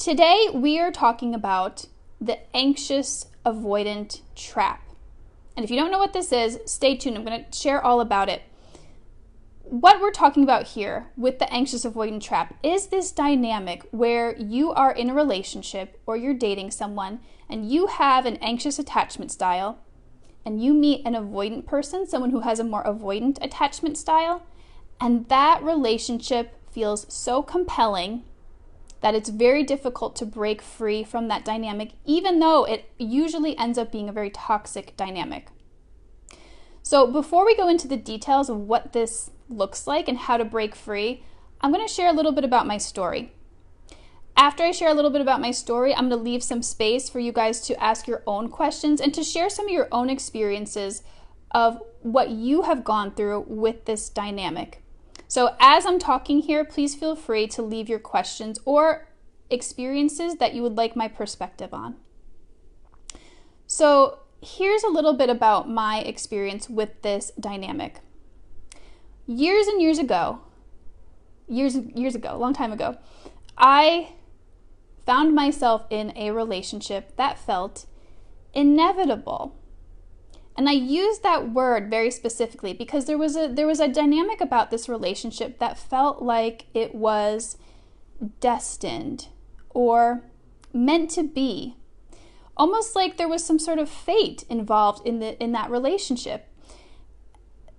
Today we are talking about the anxious-avoidant trap. And if you don't know what this is, stay tuned. I'm going to share all about it. What we're talking about here with the anxious-avoidant trap is this dynamic where you are in a relationship or you're dating someone and you have an anxious attachment style and you meet an avoidant person, someone who has a more avoidant attachment style, and that relationship feels so compelling that it's very difficult to break free from that dynamic, even though it usually ends up being a very toxic dynamic. So before we go into the details of what this looks like and how to break free, I'm going to share a little bit about my story. After I share a little bit about my story, I'm going to leave some space for you guys to ask your own questions and to share some of your own experiences of what you have gone through with this dynamic. So as I'm talking here, please feel free to leave your questions or experiences that you would like my perspective on. So here's a little bit about my experience with this dynamic. Years and years ago, a long time ago, I found myself in a relationship that felt inevitable. And I use that word very specifically because there was a dynamic about this relationship that felt like it was destined or meant to be. Almost like there was some sort of fate involved in that relationship.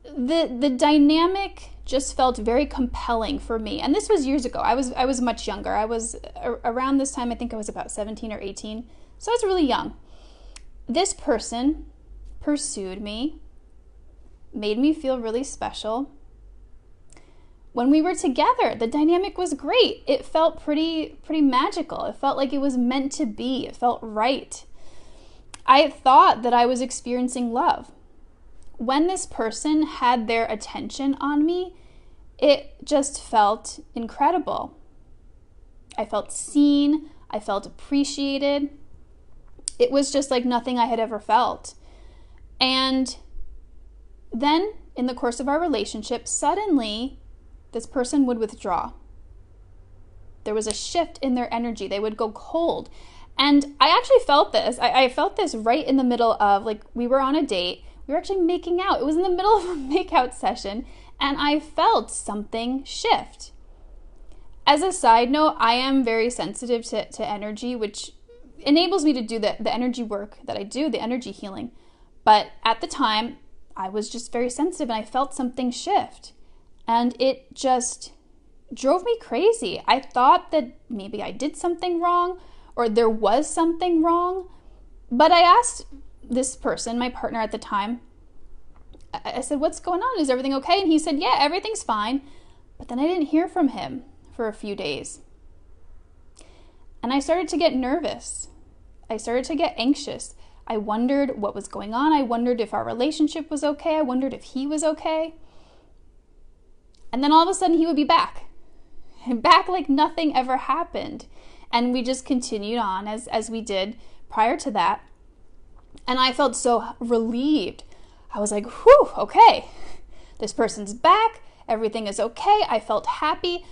The dynamic just felt very compelling for me. And this was years ago. I was much younger. I was around this time, I think I was about 17 or 18. So I was really young. This person pursued me, made me feel really special. When we were together, the dynamic was great. It felt pretty magical. It felt like it was meant to be. It felt right. I thought that I was experiencing love. When this person had their attention on me, it just felt incredible. I felt seen. I felt appreciated. It was just like nothing I had ever felt. And then in the course of our relationship, suddenly this person would withdraw. There was a shift in their energy. They would go cold. And I actually felt this. I felt this right in the middle of, like, we were on a date. We were actually making out. It was in the middle of a makeout session, and I felt something shift. As a side note, I am very sensitive to energy, which enables me to do the energy work that I do, the energy healing. But at the time, I was just very sensitive, and I felt something shift. And it just drove me crazy. I thought that maybe I did something wrong, or there was something wrong. But I asked this person, my partner at the time, I said, "What's going on? Is everything okay?" And he said, "Yeah, everything's fine." But then I didn't hear from him for a few days. And I started to get nervous. I started to get anxious. I wondered what was going on. I wondered if our relationship was okay. I wondered if he was okay. And then all of a sudden he would be back. Back like nothing ever happened. And we just continued on as we did prior to that. And I felt so relieved. I was like, whew, okay. This person's back. Everything is okay. I felt happy.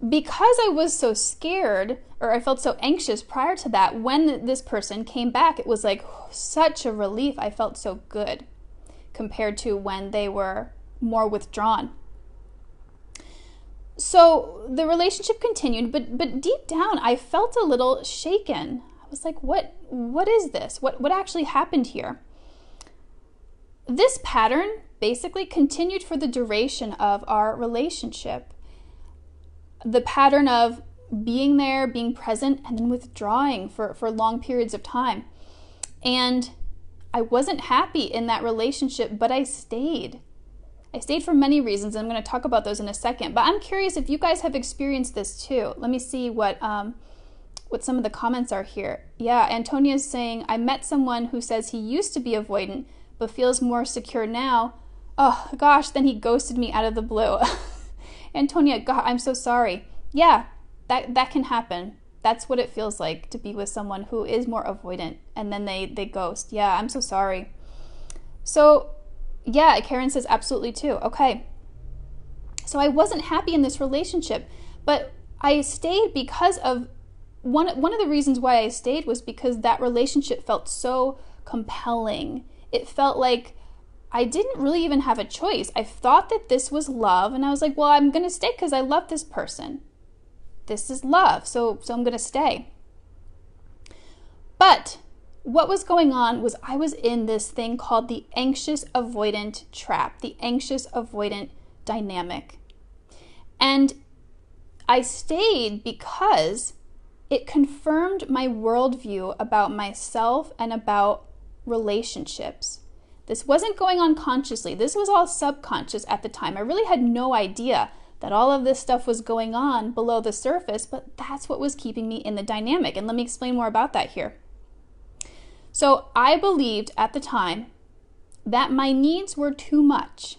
Because I was so scared, or I felt so anxious prior to that, when this person came back, it was like such a relief. I felt so good compared to when they were more withdrawn. So the relationship continued, but deep down, I felt a little shaken. I was like, what is this? What actually happened here? This pattern basically continued for the duration of our relationship. The pattern of being there, being present, and then withdrawing for long periods of time. And I wasn't happy in that relationship, but I stayed. I stayed for many reasons, and I'm going to talk about those in a second. But I'm curious if you guys have experienced this too. Let me see what some of the comments are here. Yeah, Antonia's saying, "I met someone who says he used to be avoidant, but feels more secure now. Oh gosh, then he ghosted me out of the blue." Antonia, God, I'm so sorry. Yeah, that can happen. That's what it feels like to be with someone who is more avoidant and then they ghost. Yeah, I'm so sorry. So, yeah, Karen says absolutely too. Okay. So I wasn't happy in this relationship, but I stayed because of one of the reasons why I stayed was because that relationship felt so compelling. It felt like I didn't really even have a choice. I thought that this was love, and I was like, well, I'm going to stay because I love this person. This is love, so I'm going to stay. But what was going on was I was in this thing called the anxious-avoidant trap, the anxious-avoidant dynamic. And I stayed because it confirmed my worldview about myself and about relationships. This wasn't going on consciously. This was all subconscious at the time. I really had no idea that all of this stuff was going on below the surface, but that's what was keeping me in the dynamic. And let me explain more about that here. So I believed at the time that my needs were too much,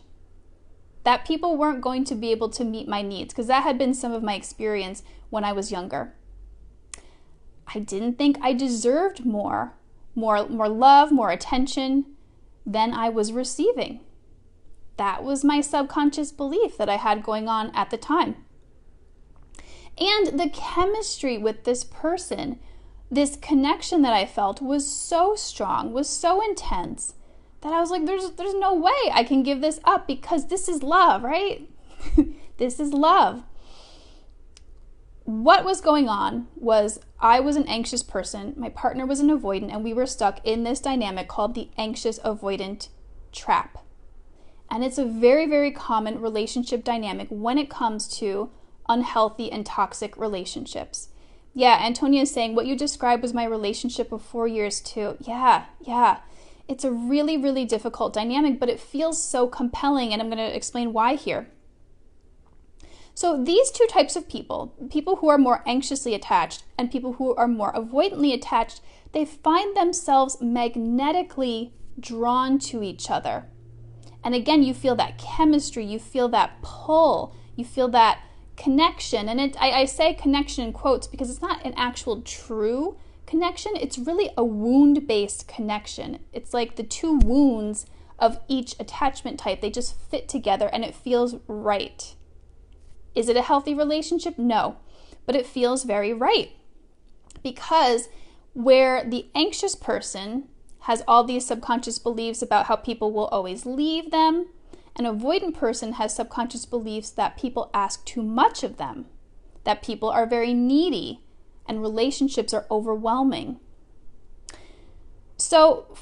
that people weren't going to be able to meet my needs, because that had been some of my experience when I was younger. I didn't think I deserved more love, more attention than I was receiving. That was my subconscious belief that I had going on at the time. And the chemistry with this person, this connection that I felt was so strong, was so intense, that I was like, there's no way I can give this up because this is love, right? This is love. What was going on was I was an anxious person, my partner was an avoidant, and we were stuck in this dynamic called the anxious-avoidant trap. And it's a very, very common relationship dynamic when it comes to unhealthy and toxic relationships. Yeah, Antonia is saying, what you described was my relationship of 4 years too. Yeah. It's a really, really difficult dynamic, but it feels so compelling, and I'm going to explain why here. So these two types of people who are more anxiously attached and people who are more avoidantly attached, they find themselves magnetically drawn to each other. And again, you feel that chemistry, you feel that pull, you feel that connection. And I say connection in quotes because it's not an actual true connection. It's really a wound-based connection. It's like the two wounds of each attachment type, they just fit together and it feels right. Is it a healthy relationship? No, but it feels very right. Because where the anxious person has all these subconscious beliefs about how people will always leave them, an avoidant person has subconscious beliefs that people ask too much of them, that people are very needy, and relationships are overwhelming. So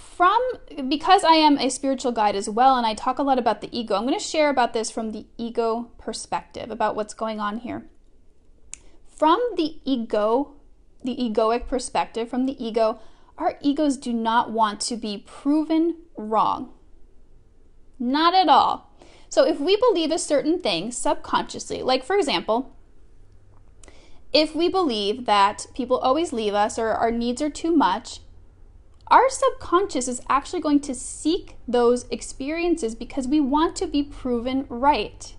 because I am a spiritual guide as well, and I talk a lot about the ego, I'm going to share about this from the ego perspective, about what's going on here. From the egoic perspective, from the ego, our egos do not want to be proven wrong. Not at all. So if we believe a certain thing subconsciously, like for example, if we believe that people always leave us or our needs are too much, our subconscious is actually going to seek those experiences because we want to be proven right.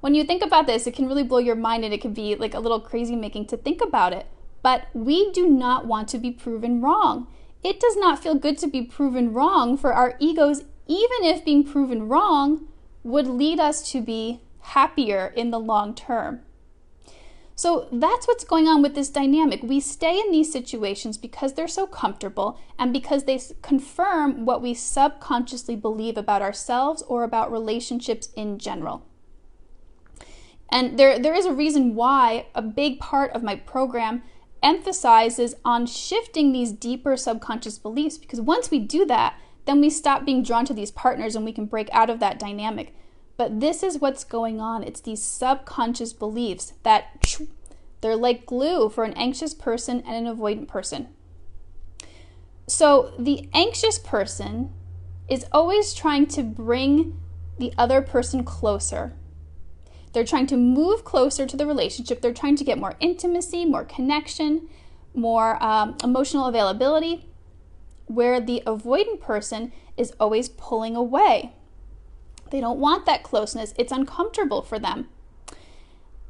When you think about this, it can really blow your mind and it can be like a little crazy making to think about it. But we do not want to be proven wrong. It does not feel good to be proven wrong for our egos, even if being proven wrong would lead us to be happier in the long term. So that's what's going on with this dynamic. We stay in these situations because they're so comfortable and because they confirm what we subconsciously believe about ourselves or about relationships in general. And there is a reason why a big part of my program emphasizes on shifting these deeper subconscious beliefs, because once we do that, then we stop being drawn to these partners and we can break out of that dynamic. But this is what's going on. It's these subconscious beliefs that they're like glue for an anxious person and an avoidant person. So the anxious person is always trying to bring the other person closer. They're trying to move closer to the relationship. They're trying to get more intimacy, more connection, more emotional availability, where the avoidant person is always pulling away. They don't want that closeness. It's uncomfortable for them.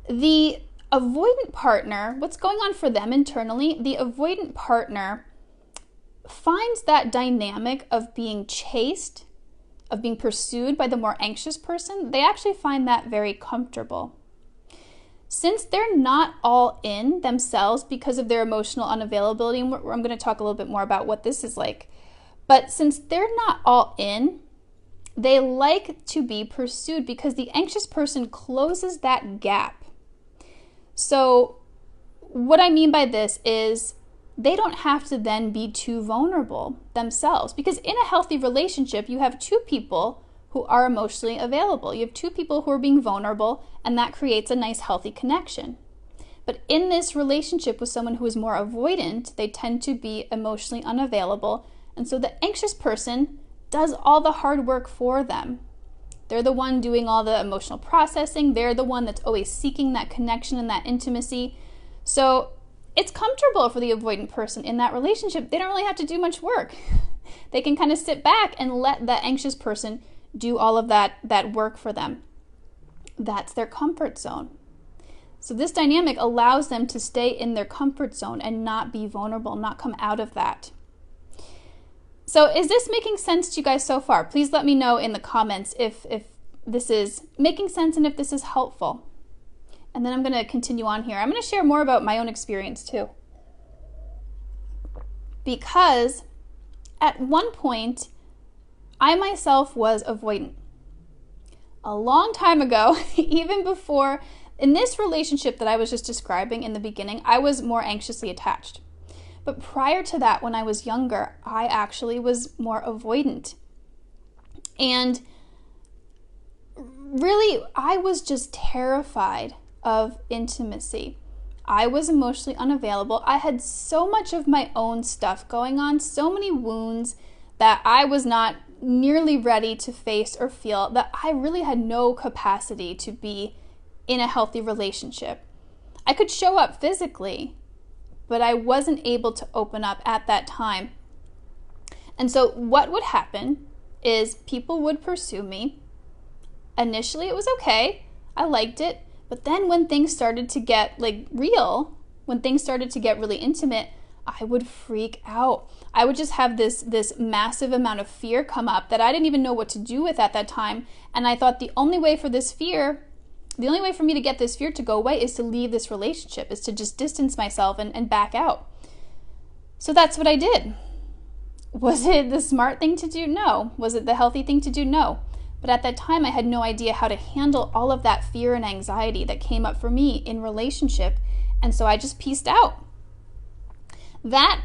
The avoidant partner, what's going on for them internally, the avoidant partner finds that dynamic of being chased, of being pursued by the more anxious person, they actually find that very comfortable. since they're not all in themselves because of their emotional unavailability, and I'm going to talk a little bit more about what this is like, but since they're not all in, they like to be pursued because the anxious person closes that gap. So what I mean by this is they don't have to then be too vulnerable themselves, because in a healthy relationship, you have two people who are emotionally available. You have two people who are being vulnerable, and that creates a nice, healthy connection. But in this relationship with someone who is more avoidant, they tend to be emotionally unavailable, and so the anxious person does all the hard work for them. They're the one doing all the emotional processing. They're the one that's always seeking that connection and that intimacy. So it's comfortable for the avoidant person in that relationship. They don't really have to do much work. They can kind of sit back and let the anxious person do all of that work for them. That's their comfort zone. So this dynamic allows them to stay in their comfort zone and not be vulnerable, not come out of that. So is this making sense to you guys so far? Please let me know in the comments if this is making sense and if this is helpful. And then I'm going to continue on here. I'm going to share more about my own experience too. Because at one point, I myself was avoidant. A long time ago, even before, in this relationship that I was just describing in the beginning, I was more anxiously attached. But prior to that, when I was younger, I actually was more avoidant. And really, I was just terrified of intimacy. I was emotionally unavailable. I had so much of my own stuff going on, so many wounds that I was not nearly ready to face or feel, that I really had no capacity to be in a healthy relationship. I could show up physically, but I wasn't able to open up at that time. And so what would happen is people would pursue me. Initially, it was okay. I liked it. But then when things started to get real, when things started to get really intimate, I would freak out. I would just have this massive amount of fear come up that I didn't even know what to do with at that time. And I thought the only way for me to get this fear to go away is to leave this relationship, is to just distance myself and back out. So that's what I did. Was it the smart thing to do? No. Was it the healthy thing to do? No. But at that time, I had no idea how to handle all of that fear and anxiety that came up for me in relationship. And so I just pieced out. That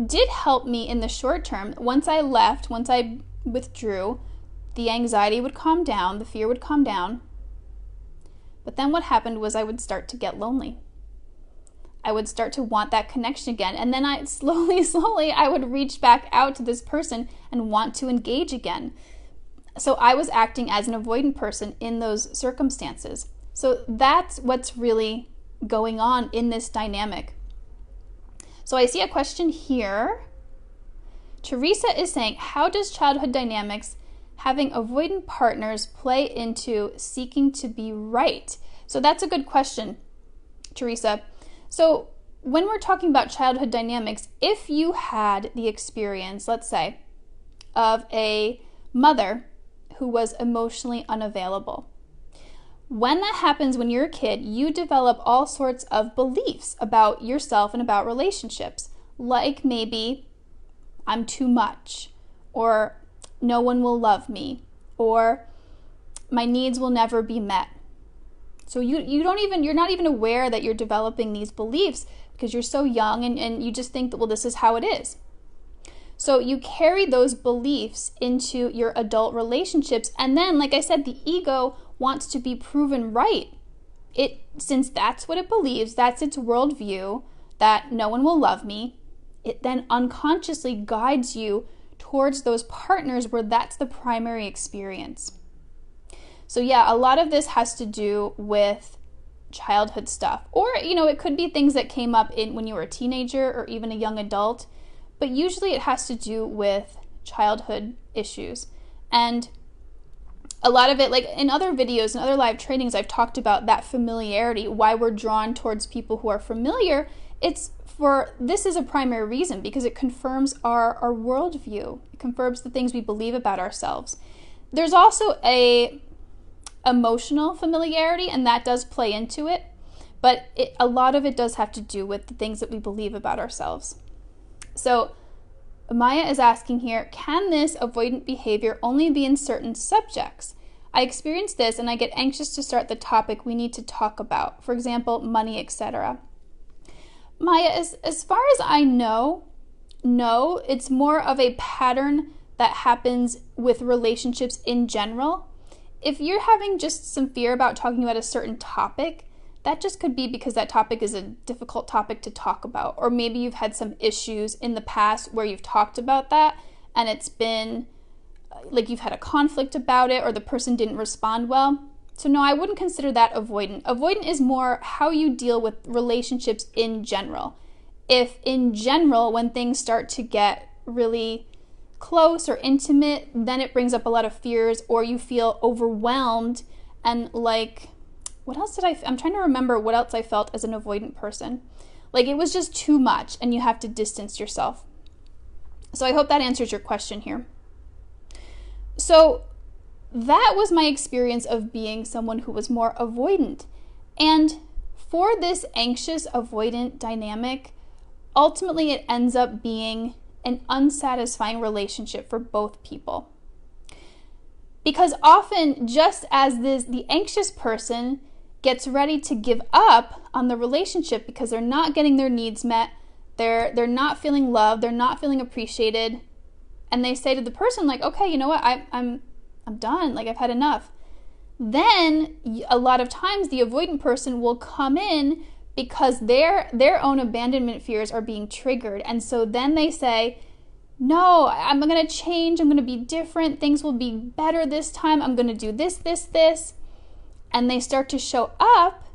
did help me in the short term. Once I left, once I withdrew, the anxiety would calm down, the fear would calm down. But then what happened was I would start to get lonely. I would start to want that connection again. And then I slowly, I would reach back out to this person and want to engage again. So I was acting as an avoidant person in those circumstances. So that's what's really going on in this dynamic. So I see a question here. Teresa is saying, how does childhood dynamics, having avoidant partners, play into seeking to be right? So that's a good question, Teresa. So when we're talking about childhood dynamics, if you had the experience, let's say, of a mother who was emotionally unavailable, when that happens when you're a kid, you develop all sorts of beliefs about yourself and about relationships, like maybe I'm too much, or no one will love me, or my needs will never be met. So you're not even aware that you're developing these beliefs because you're so young and you just think that, well, this is how it is. So you carry those beliefs into your adult relationships. And then, like I said, the ego wants to be proven right. Since that's what it believes, that's its worldview, that no one will love me, it then unconsciously guides you towards those partners where that's the primary experience. So yeah, a lot of this has to do with childhood stuff. Or, it could be things that came up when you were a teenager or even a young adult. But usually it has to do with childhood issues. And a lot of it, like in other videos and other live trainings, I've talked about that familiarity, why we're drawn towards people who are familiar. This is a primary reason because it confirms our worldview. It confirms the things we believe about ourselves. There's also a emotional familiarity, and that does play into it. but a lot of it does have to do with the things that we believe about ourselves. So Maya is asking here, can this avoidant behavior only be in certain subjects? I experience this and I get anxious to start the topic we need to talk about. For example, money, etc. Maya, as far as I know, no, it's more of a pattern that happens with relationships in general. If you're having just some fear about talking about a certain topic, that just could be because that topic is a difficult topic to talk about. Or maybe you've had some issues in the past where you've talked about that and it's been like you've had a conflict about it or the person didn't respond well. So no, I wouldn't consider that avoidant. Avoidant is more how you deal with relationships in general. If in general, when things start to get really close or intimate, then it brings up a lot of fears, or you feel overwhelmed and like, what else did I'm trying to remember what else I felt as an avoidant person. Like it was just too much and you have to distance yourself. So I hope that answers your question here. So that was my experience of being someone who was more avoidant. And for this anxious avoidant dynamic, ultimately it ends up being an unsatisfying relationship for both people. Because often, just as the anxious person gets ready to give up on the relationship because they're not getting their needs met, they're not feeling loved, they're not feeling appreciated, and they say to the person like, okay, you know what, I'm done, like I've had enough. Then a lot of times the avoidant person will come in because their own abandonment fears are being triggered, and so then they say, no, I'm going to change, I'm going to be different, things will be better this time, I'm going to do this, and they start to show up,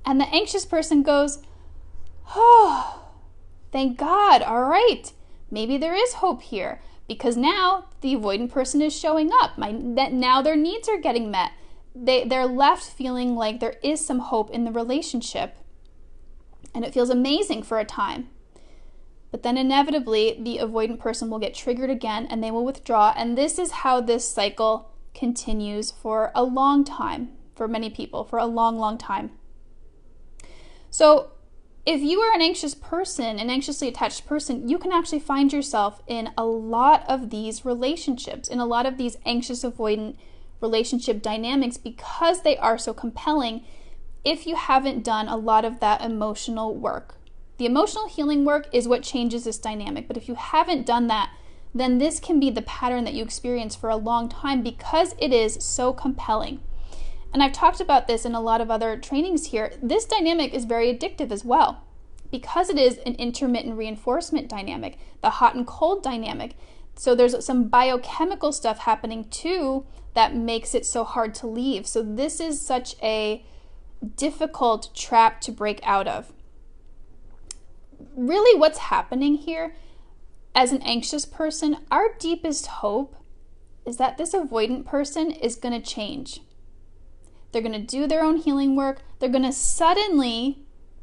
and the anxious person goes, oh, thank God, all right, maybe there is hope here, because now the avoidant person is showing up, now their needs are getting met, they're left feeling like there is some hope in the relationship, and it feels amazing for a time. But then inevitably, the avoidant person will get triggered again, and they will withdraw, and this is how this cycle continues for a long time. For many people, for a long, long time. So if you are an anxious person, an anxiously attached person, you can actually find yourself in a lot of these relationships, in a lot of these anxious avoidant relationship dynamics, because they are so compelling if you haven't done a lot of that emotional work. The emotional healing work is what changes this dynamic, but if you haven't done that, then this can be the pattern that you experience for a long time because it is so compelling. And I've talked about this in a lot of other trainings here. This dynamic is very addictive as well because it is an intermittent reinforcement dynamic, the hot and cold dynamic. So there's some biochemical stuff happening too that makes it so hard to leave. So this is such a difficult trap to break out of. Really what's happening here as an anxious person, our deepest hope is that this avoidant person is going to change. They're going to do their own healing work. They're going to suddenly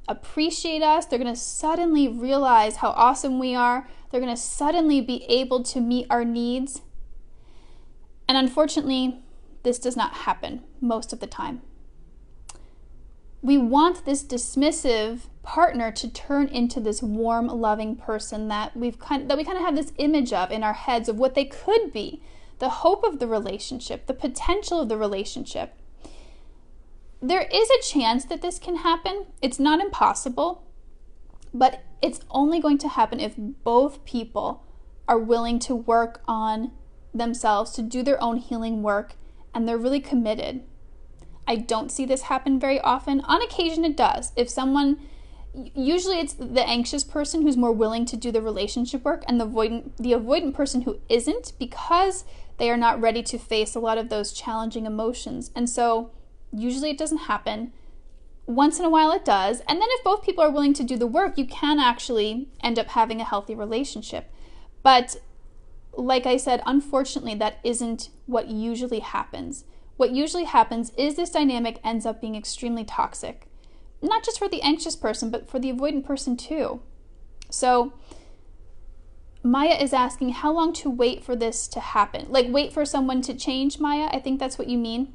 appreciate us. They're going to suddenly realize how awesome we are. They're going to suddenly be able to meet our needs. And unfortunately, this does not happen most of the time. We want this dismissive partner to turn into this warm, loving person that we kind of have this image of in our heads of what they could be, the hope of the relationship, the potential of the relationship. There is a chance that this can happen. It's not impossible, but it's only going to happen if both people are willing to work on themselves, to do their own healing work, and they're really committed. I don't see this happen very often. On occasion it does. If someone, usually it's the anxious person who's more willing to do the relationship work and the avoidant person who isn't, because they are not ready to face a lot of those challenging emotions. And so usually it doesn't happen. Once in a while it does. And then if both people are willing to do the work, you can actually end up having a healthy relationship. But like I said, unfortunately, that isn't what usually happens. What usually happens is this dynamic ends up being extremely toxic. Not just for the anxious person, but for the avoidant person too. So Maya is asking how long to wait for this to happen. Like wait for someone to change, Maya? I think that's what you mean.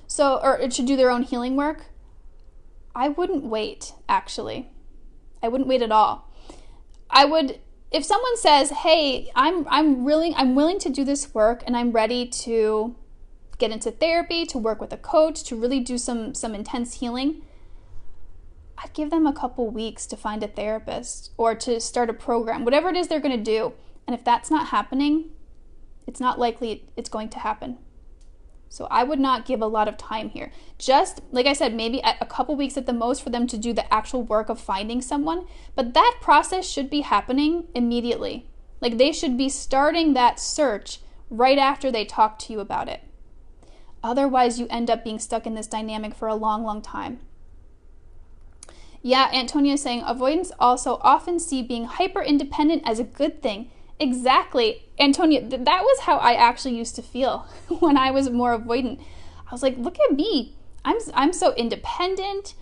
So, or to do their own healing work. I wouldn't wait, actually. I wouldn't wait at all. I would, if someone says, hey, I'm willing to do this work and I'm ready to get into therapy, to work with a coach, to really do some intense healing, I'd give them a couple weeks to find a therapist or to start a program, whatever it is they're going to do. And if that's not happening, it's not likely it's going to happen. So I would not give a lot of time here. Just, like I said, maybe a couple weeks at the most for them to do the actual work of finding someone. But that process should be happening immediately. Like they should be starting that search right after they talk to you about it. Otherwise, you end up being stuck in this dynamic for a long, long time. Yeah, Antonia is saying, avoidants also often see being hyper-independent as a good thing. Exactly. Antonia, that was how I actually used to feel when I was more avoidant. I was like, look at me. I'm so independent.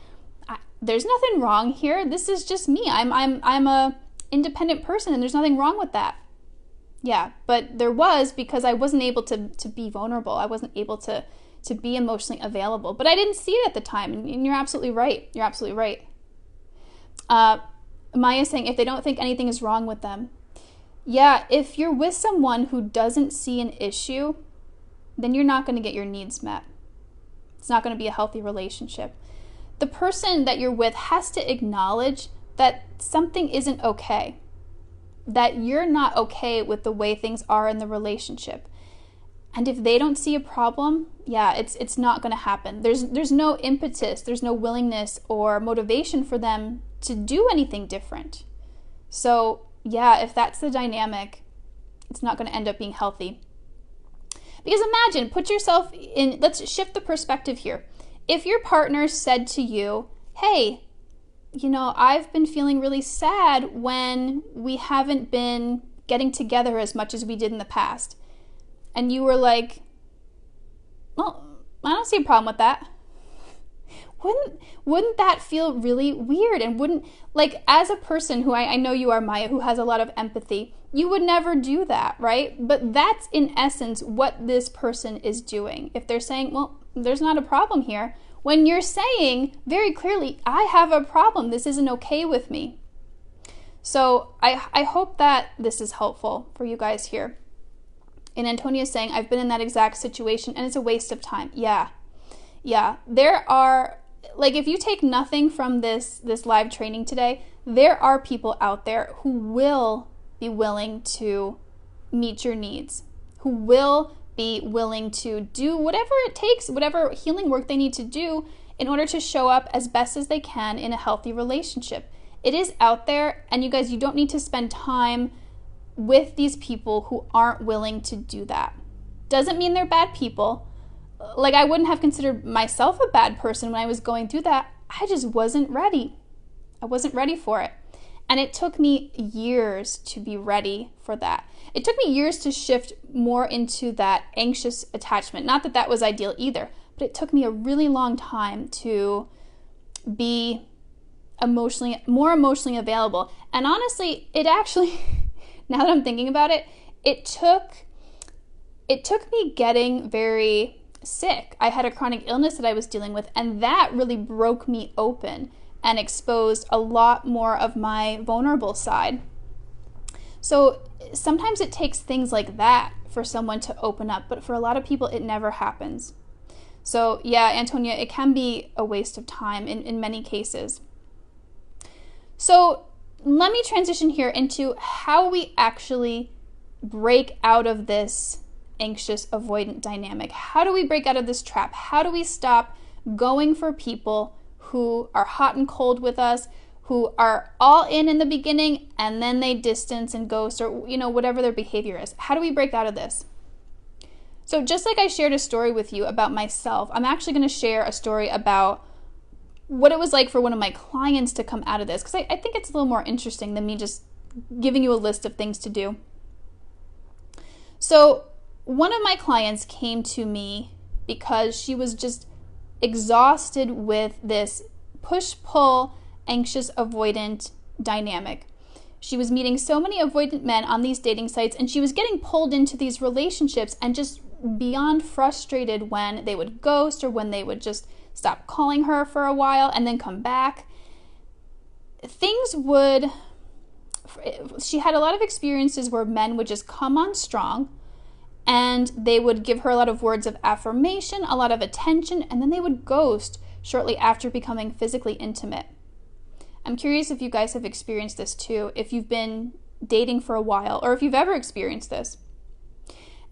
There's nothing wrong here. This is just me. I'm a independent person and there's nothing wrong with that. Yeah, but there was, because I wasn't able to be vulnerable. I wasn't able to be emotionally available. But I didn't see it at the time. And you're absolutely right. You're absolutely right. Maya's saying, if they don't think anything is wrong with them. Yeah, if you're with someone who doesn't see an issue, then you're not going to get your needs met. It's not going to be a healthy relationship. The person that you're with has to acknowledge that something isn't okay, that you're not okay with the way things are in the relationship. And if they don't see a problem, yeah, it's not going to happen. There's no impetus, there's no willingness or motivation for them to do anything different. So yeah, if that's the dynamic, it's not going to end up being healthy. Because imagine, put yourself in, let's shift the perspective here. If your partner said to you, hey, I've been feeling really sad when we haven't been getting together as much as we did in the past. And you were like, well, I don't see a problem with that. Wouldn't that feel really weird? And wouldn't, like, as a person who I know you are, Maya, who has a lot of empathy, you would never do that, right? But that's in essence what this person is doing. If they're saying, well, there's not a problem here, when you're saying very clearly, I have a problem, this isn't okay with me. So I hope that this is helpful for you guys here. And Antonia is saying, I've been in that exact situation and it's a waste of time. Yeah. There are, like, if you take nothing from this live training today, there are people out there who will be willing to meet your needs, who will be willing to do whatever it takes, whatever healing work they need to do in order to show up as best as they can in a healthy relationship. It is out there, and you guys, you don't need to spend time with these people who aren't willing to do that. Doesn't mean they're bad people. Like, I wouldn't have considered myself a bad person when I was going through that. I just wasn't ready. I wasn't ready for it. And it took me years to be ready for that. It took me years to shift more into that anxious attachment. Not that that was ideal either, but it took me a really long time to be more emotionally available. And honestly, it actually, now that I'm thinking about it, it took me getting very sick. I had a chronic illness that I was dealing with, and that really broke me open and exposed a lot more of my vulnerable side. So sometimes it takes things like that for someone to open up, but for a lot of people, it never happens. So yeah, Antonia, it can be a waste of time in many cases. So let me transition here into how we actually break out of this anxious-avoidant dynamic. How do we break out of this trap? How do we stop going for people who are hot and cold with us, who are all in the beginning, and then they distance and ghost, or whatever their behavior is? How do we break out of this? So just like I shared a story with you about myself, I'm actually going to share a story about what it was like for one of my clients to come out of this, because I think it's a little more interesting than me just giving you a list of things to do. So one of my clients came to me because she was just exhausted with this push-pull, anxious-avoidant dynamic. She was meeting so many avoidant men on these dating sites, and she was getting pulled into these relationships and just beyond frustrated when they would ghost or when they would just stop calling her for a while, and then come back. She had a lot of experiences where men would just come on strong, and they would give her a lot of words of affirmation, a lot of attention, and then they would ghost shortly after becoming physically intimate. I'm curious if you guys have experienced this too, if you've been dating for a while, or if you've ever experienced this.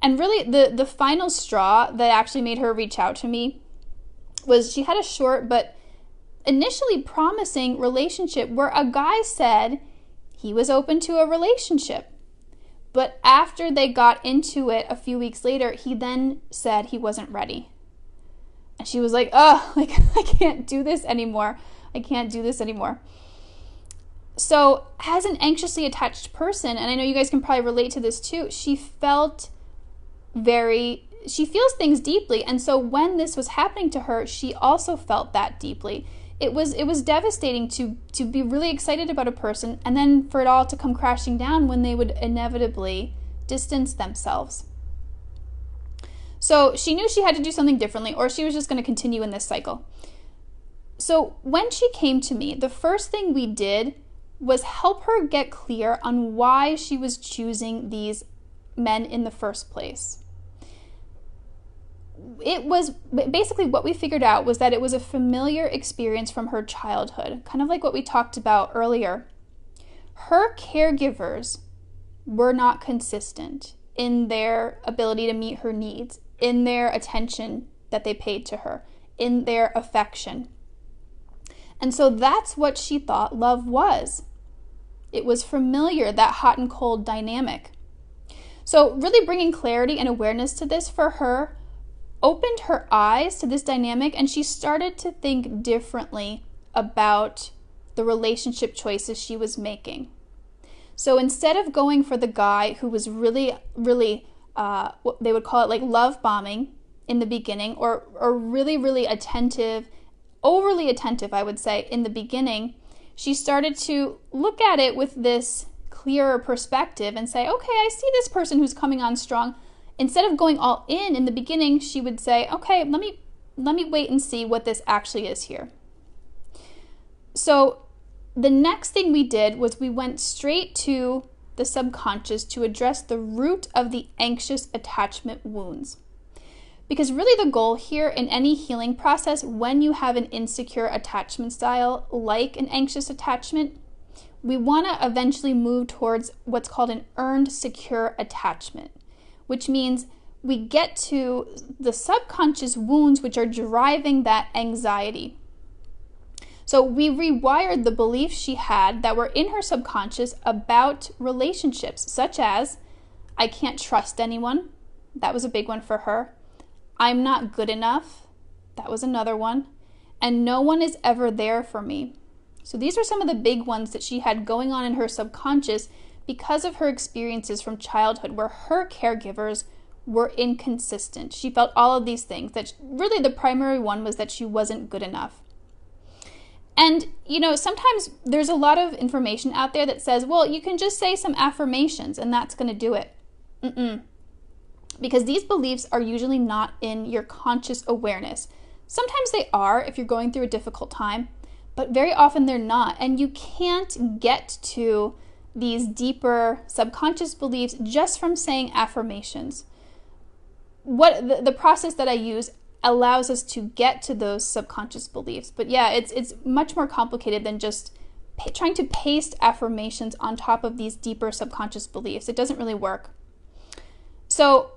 And really, the final straw that actually made her reach out to me was she had a short but initially promising relationship where a guy said he was open to a relationship. But after they got into it a few weeks later, he then said he wasn't ready. And she was like, oh, like, I can't do this anymore. I can't do this anymore. So as an anxiously attached person, and I know you guys can probably relate to this too, she feels things deeply. And so when this was happening to her, she also felt that deeply. It was devastating to be really excited about a person and then for it all to come crashing down when they would inevitably distance themselves. So she knew she had to do something differently, or she was just going to continue in this cycle. So when she came to me, the first thing we did was help her get clear on why she was choosing these men in the first place. It was basically what we figured out was that it was a familiar experience from her childhood, kind of like what we talked about earlier. Her caregivers were not consistent in their ability to meet her needs, in their attention that they paid to her, in their affection. And so that's what she thought love was. It was familiar, that hot and cold dynamic. So really bringing clarity and awareness to this for her opened her eyes to this dynamic, and she started to think differently about the relationship choices she was making. So instead of going for the guy who was really, what they would call it like love bombing in the beginning, or really, really attentive, overly attentive, I would say, in the beginning, she started to look at it with this clearer perspective and say, okay, I see this person who's coming on strong. Instead of going all in the beginning, she would say, okay, let me wait and see what this actually is here. So the next thing we did was we went straight to the subconscious to address the root of the anxious attachment wounds. Because really the goal here in any healing process, when you have an insecure attachment style like an anxious attachment, we want to eventually move towards what's called an earned secure attachment, which means we get to the subconscious wounds which are driving that anxiety. So we rewired the beliefs she had that were in her subconscious about relationships, such as, I can't trust anyone. That was a big one for her. I'm not good enough. That was another one. And no one is ever there for me. So these are some of the big ones that she had going on in her subconscious because of her experiences from childhood where her caregivers were inconsistent. She felt all of these things, that really the primary one was that she wasn't good enough. And, sometimes there's a lot of information out there that says, well, you can just say some affirmations and that's going to do it. Because these beliefs are usually not in your conscious awareness. Sometimes they are if you're going through a difficult time, but very often they're not. And you can't get to these deeper subconscious beliefs just from saying affirmations. What the process that I use allows us to get to those subconscious beliefs. But yeah, it's much more complicated than just trying to paste affirmations on top of these deeper subconscious beliefs. It doesn't really work. So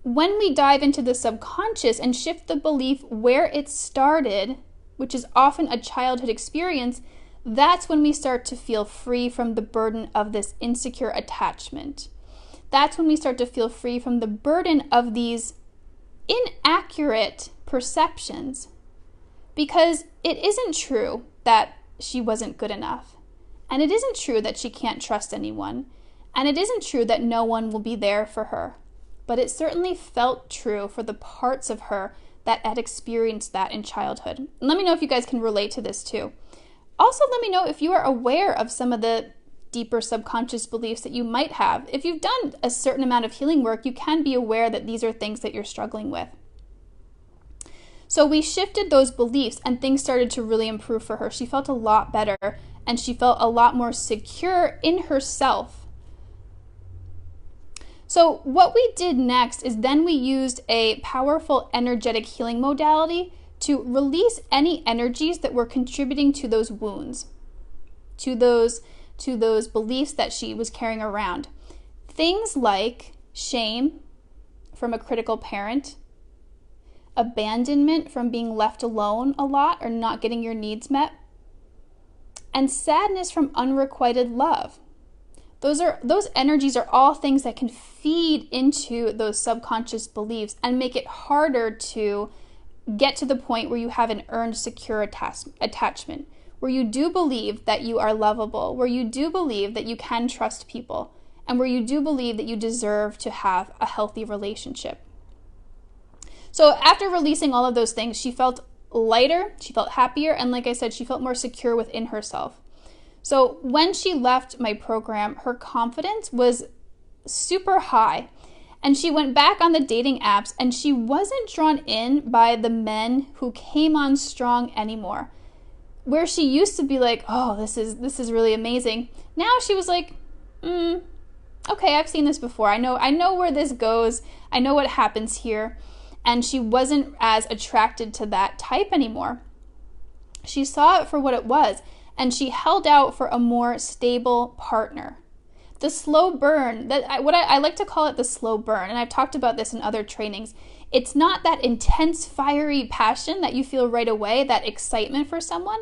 when we dive into the subconscious and shift the belief where it started, which is often a childhood experience, that's when we start to feel free from the burden of this insecure attachment. That's when we start to feel free from the burden of these inaccurate perceptions, because it isn't true that she wasn't good enough, and it isn't true that she can't trust anyone, and it isn't true that no one will be there for her, but it certainly felt true for the parts of her that had experienced that in childhood. And let me know if you guys can relate to this too. Also, let me know if you are aware of some of the deeper subconscious beliefs that you might have. If you've done a certain amount of healing work, you can be aware that these are things that you're struggling with. So we shifted those beliefs and things started to really improve for her. She felt a lot better and she felt a lot more secure in herself. So what we did next is then we used a powerful energetic healing modality to release any energies that were contributing to those wounds, to those beliefs that she was carrying around. Things like shame from a critical parent, abandonment from being left alone a lot or not getting your needs met, and sadness from unrequited love. Those energies are all things that can feed into those subconscious beliefs and make it harder to get to the point where you have an earned secure attachment, where you do believe that you are lovable, where you do believe that you can trust people, and where you do believe that you deserve to have a healthy relationship. So after releasing all of those things, she felt lighter, she felt happier, and like I said, she felt more secure within herself. So when she left my program, her confidence was super high. And she went back on the dating apps and she wasn't drawn in by the men who came on strong anymore. Where she used to be like, oh, this is really amazing. Now she was like, okay, I've seen this before. I know where this goes. I know what happens here. And she wasn't as attracted to that type anymore. She saw it for what it was. And she held out for a more stable partner. The slow burn, I like to call it the slow burn, and I've talked about this in other trainings. It's not that intense, fiery passion that you feel right away, that excitement for someone,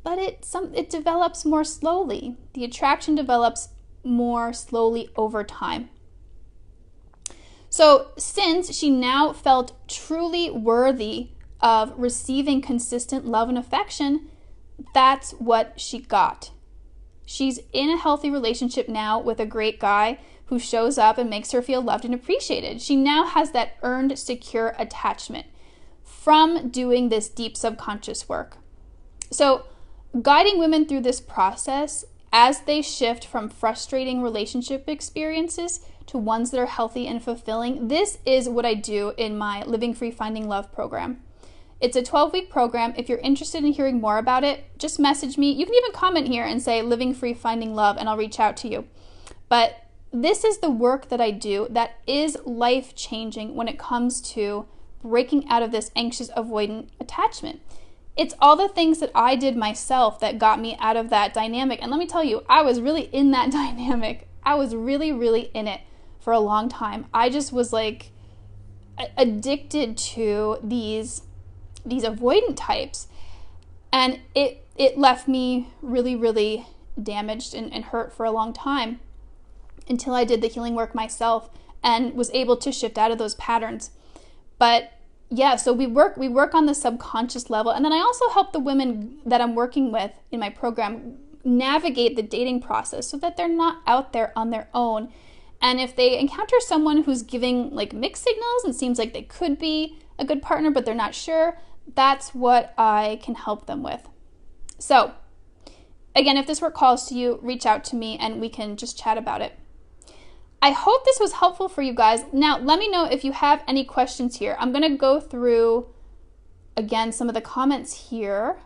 but it develops more slowly. The attraction develops more slowly over time. So since she now felt truly worthy of receiving consistent love and affection, that's what she got. She's in a healthy relationship now with a great guy who shows up and makes her feel loved and appreciated. She now has that earned, secure attachment from doing this deep subconscious work. So, guiding women through this process as they shift from frustrating relationship experiences to ones that are healthy and fulfilling, this is what I do in my Living Free Finding Love program. It's a 12-week program. If you're interested in hearing more about it, just message me. You can even comment here and say Living Free Finding Love and I'll reach out to you. But this is the work that I do that is life-changing when it comes to breaking out of this anxious-avoidant attachment. It's all the things that I did myself that got me out of that dynamic. And let me tell you, I was really in that dynamic. I was really, really in it for a long time. I just was like addicted to these avoidant types, and it left me really, really damaged and hurt for a long time until I did the healing work myself and was able to shift out of those patterns. But yeah, so we work on the subconscious level, and then I also help the women that I'm working with in my program navigate the dating process so that they're not out there on their own. And if they encounter someone who's giving like mixed signals and seems like they could be a good partner but they're not sure, that's what I can help them with. So, again, if this work calls to you, reach out to me and we can just chat about it. I hope this was helpful for you guys. Now, let me know if you have any questions here. I'm going to go through, again, some of the comments here.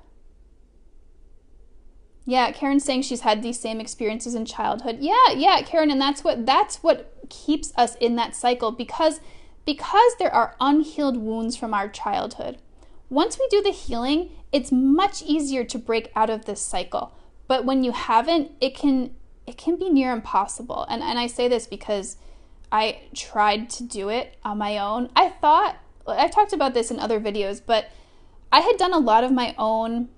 Yeah, Karen's saying she's had these same experiences in childhood. Yeah, Karen, and that's what keeps us in that cycle because there are unhealed wounds from our childhood. Once we do the healing, it's much easier to break out of this cycle. But when you haven't, it can be near impossible. And I say this because I tried to do it on my own. I've talked about this in other videos, but I had done a lot of my own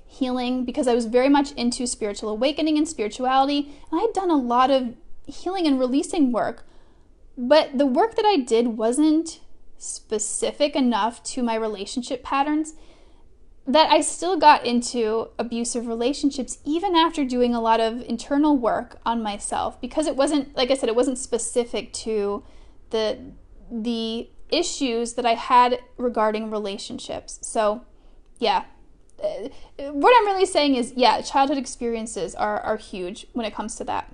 healing because I was very much into spiritual awakening and spirituality. And I had done a lot of healing and releasing work. But the work that I did wasn't specific enough to my relationship patterns that I still got into abusive relationships even after doing a lot of internal work on myself because it wasn't, like I said, it wasn't specific to the issues that I had regarding relationships. So yeah, what I'm really saying is, yeah, childhood experiences are huge when it comes to that.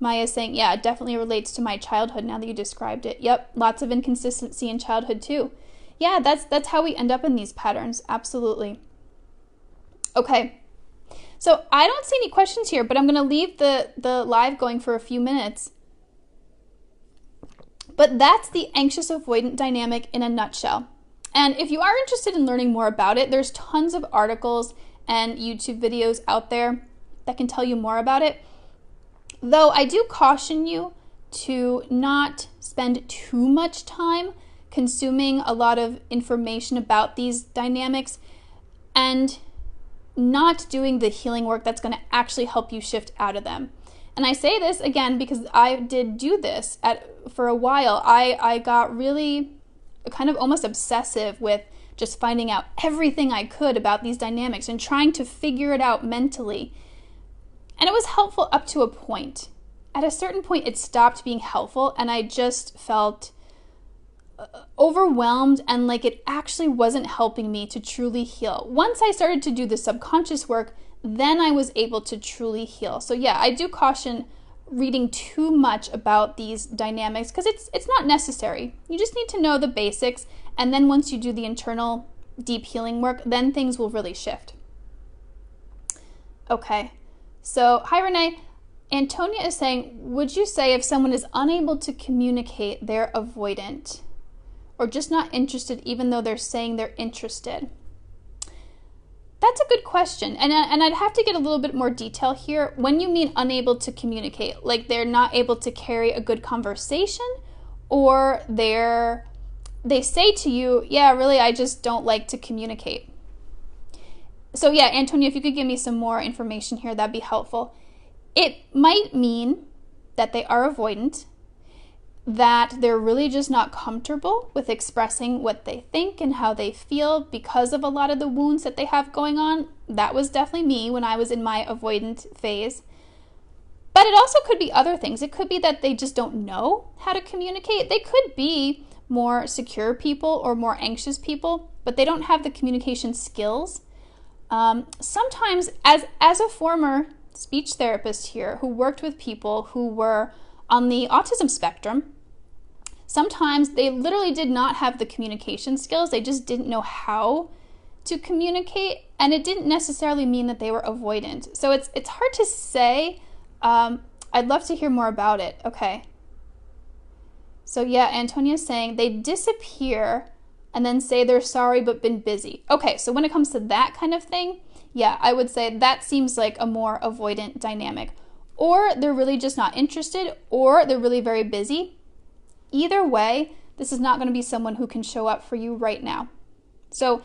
Maya's saying, yeah, it definitely relates to my childhood now that you described it. Yep, lots of inconsistency in childhood too. Yeah, that's how we end up in these patterns. Absolutely. Okay. So I don't see any questions here, but I'm going to leave the live going for a few minutes. But that's the anxious-avoidant dynamic in a nutshell. And if you are interested in learning more about it, there's tons of articles and YouTube videos out there that can tell you more about it. Though I do caution you to not spend too much time consuming a lot of information about these dynamics and not doing the healing work that's going to actually help you shift out of them. And I say this again because I did do this for a while. I got really kind of almost obsessive with just finding out everything I could about these dynamics and trying to figure it out mentally. And it was helpful up to a point. At a certain point, it stopped being helpful, and I just felt overwhelmed and like it actually wasn't helping me to truly heal. Once I started to do the subconscious work, then I was able to truly heal. So yeah, I do caution reading too much about these dynamics because it's not necessary. You just need to know the basics, and then once you do the internal deep healing work, then things will really shift. Okay, so hi Renee. Antonia is saying, would you say if someone is unable to communicate, they're avoidant or just not interested even though they're saying they're interested? That's a good question. And I'd have to get a little bit more detail here. When you mean unable to communicate, like they're not able to carry a good conversation, or they say to you, yeah, really, I just don't like to communicate. So yeah, Antonia, if you could give me some more information here, that'd be helpful. It might mean that they are avoidant, that they're really just not comfortable with expressing what they think and how they feel because of a lot of the wounds that they have going on. That was definitely me when I was in my avoidant phase. But it also could be other things. It could be that they just don't know how to communicate. They could be more secure people or more anxious people, but they don't have the communication skills. Sometimes, as a former speech therapist here who worked with people who were on the autism spectrum, sometimes they literally did not have the communication skills. They just didn't know how to communicate, and it didn't necessarily mean that they were avoidant. So it's hard to say. I'd love to hear more about it. Okay. So yeah, Antonia's saying they disappear and then say they're sorry but been busy. Okay, so when it comes to that kind of thing, yeah, I would say that seems like a more avoidant dynamic. Or they're really just not interested, or they're really very busy. Either way, this is not going to be someone who can show up for you right now. So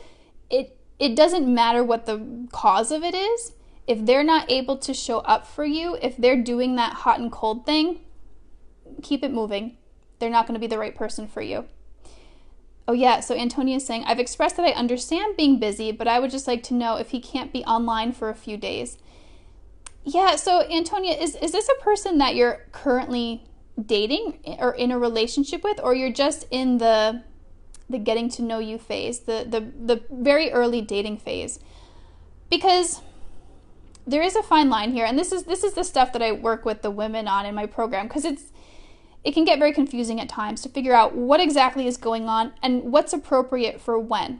it doesn't matter what the cause of it is. If they're not able to show up for you, if they're doing that hot and cold thing, keep it moving. They're not going to be the right person for you. Oh yeah, so Antonia is saying, I've expressed that I understand being busy, but I would just like to know if he can't be online for a few days. Yeah, so Antonia, is this a person that you're currently dating or in a relationship with, or you're just in the getting to know you phase, the very early dating phase? Because there is a fine line here, and this is the stuff that I work with the women on in my program, because it can get very confusing at times to figure out what exactly is going on and what's appropriate for when.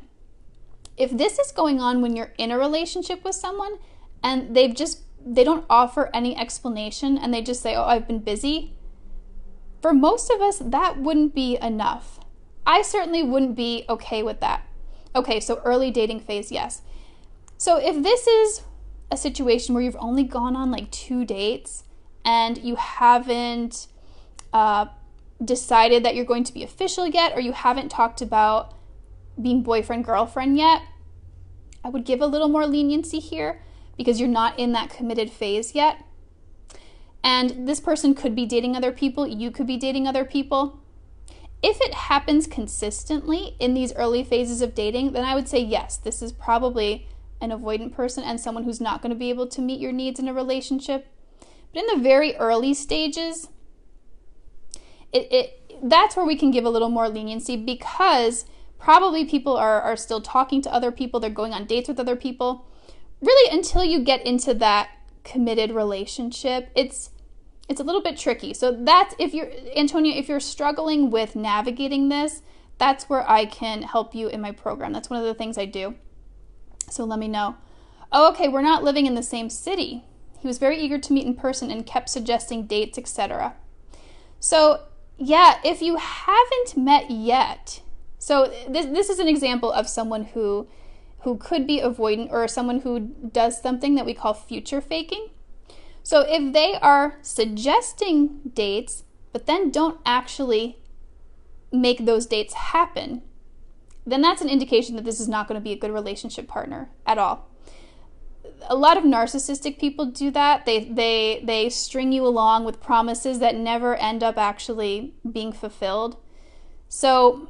If this is going on when you're in a relationship with someone and they don't offer any explanation and they just say, oh, I've been busy, for most of us, that wouldn't be enough. I certainly wouldn't be okay with that. Okay, so early dating phase, yes. So if this is a situation where you've only gone on like 2 dates and you haven't decided that you're going to be official yet, or you haven't talked about being boyfriend-girlfriend yet, I would give a little more leniency here because you're not in that committed phase yet. And this person could be dating other people, you could be dating other people. If it happens consistently in these early phases of dating, then I would say yes, this is probably an avoidant person and someone who's not going to be able to meet your needs in a relationship. But in the very early stages, that's where we can give a little more leniency, because probably people are still talking to other people, they're going on dates with other people. Really, until you get into that committed relationship, it's a little bit tricky. So that's, if you're, Antonia, if you're struggling with navigating this, that's where I can help you in my program. That's one of the things I do. So let me know. Oh, okay, we're not living in the same city. He was very eager to meet in person and kept suggesting dates, etc. So yeah, if you haven't met yet, so this is an example of someone who could be avoidant, or someone who does something that we call future faking. So if they are suggesting dates, but then don't actually make those dates happen, then that's an indication that this is not going to be a good relationship partner at all. A lot of narcissistic people do that. They string you along with promises that never end up actually being fulfilled. So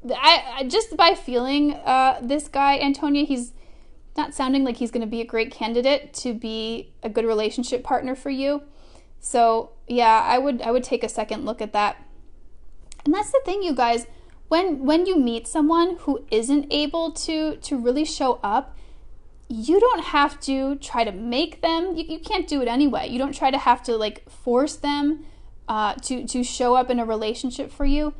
I just by feeling this guy, Antonia, he's not sounding like he's going to be a great candidate to be a good relationship partner for you. So yeah, I would take a second look at that. And that's the thing, you guys. When you meet someone who isn't able to really show up, you don't have to try to make them. You can't do it anyway. You don't try to have to like force them to show up in a relationship for you.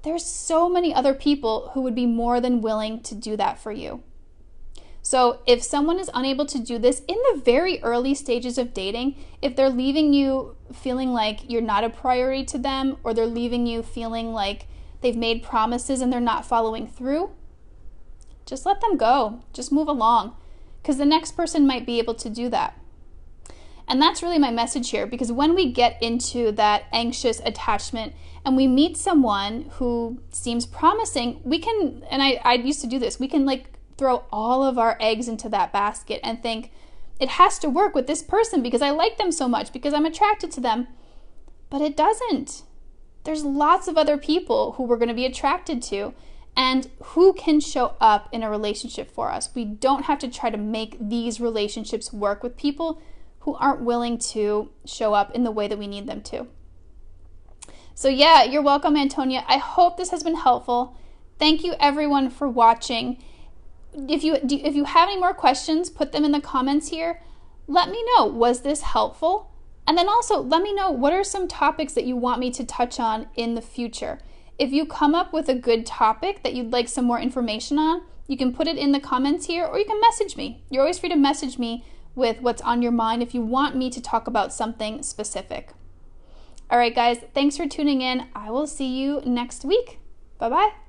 There's so many other people who would be more than willing to do that for you. So if someone is unable to do this in the very early stages of dating, if they're leaving you feeling like you're not a priority to them, or they're leaving you feeling like they've made promises and they're not following through, just let them go. Just move along, because the next person might be able to do that. And that's really my message here, because when we get into that anxious attachment and we meet someone who seems promising, we can, and I used to do this, we can like throw all of our eggs into that basket and think, it has to work with this person because I like them so much, because I'm attracted to them. But it doesn't. There's lots of other people who we're going to be attracted to and who can show up in a relationship for us. We don't have to try to make these relationships work with people who aren't willing to show up in the way that we need them to. So yeah, you're welcome, Antonia. I hope this has been helpful. Thank you everyone for watching. If you have any more questions, put them in the comments here. Let me know, was this helpful? And then also let me know, what are some topics that you want me to touch on in the future? If you come up with a good topic that you'd like some more information on, you can put it in the comments here, or you can message me. You're always free to message me with what's on your mind if you want me to talk about something specific. All right, guys, thanks for tuning in. I will see you next week. Bye-bye.